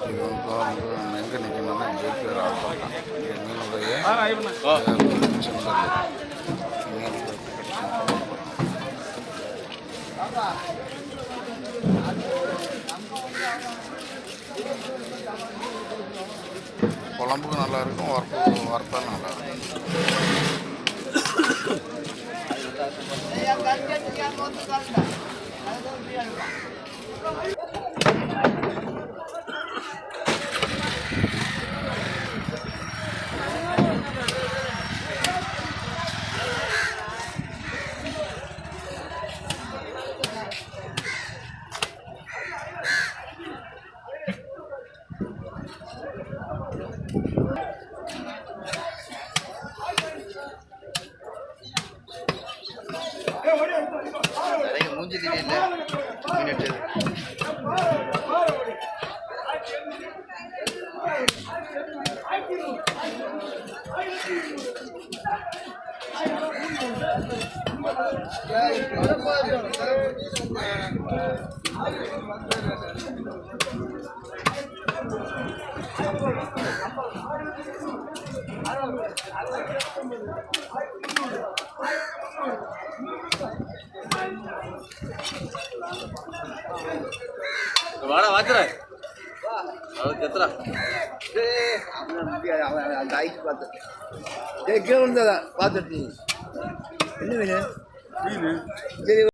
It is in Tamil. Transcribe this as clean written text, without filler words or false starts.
இது வந்து எங்கே நிற்கணும்னா ஜேபிஆர் ஆட்டம் என்னுடைய குழம்புக்கு நல்லா இருக்கும், வறுத்தாலும் நல்லா இருக்கும். மூஞ்சி தெரியல வாடா வாத்துற கத்துறா அந்த ஐஸ் பார்த்து கீழே விழுந்ததான் பார்த்துட்டு என்ன வேணும் சரி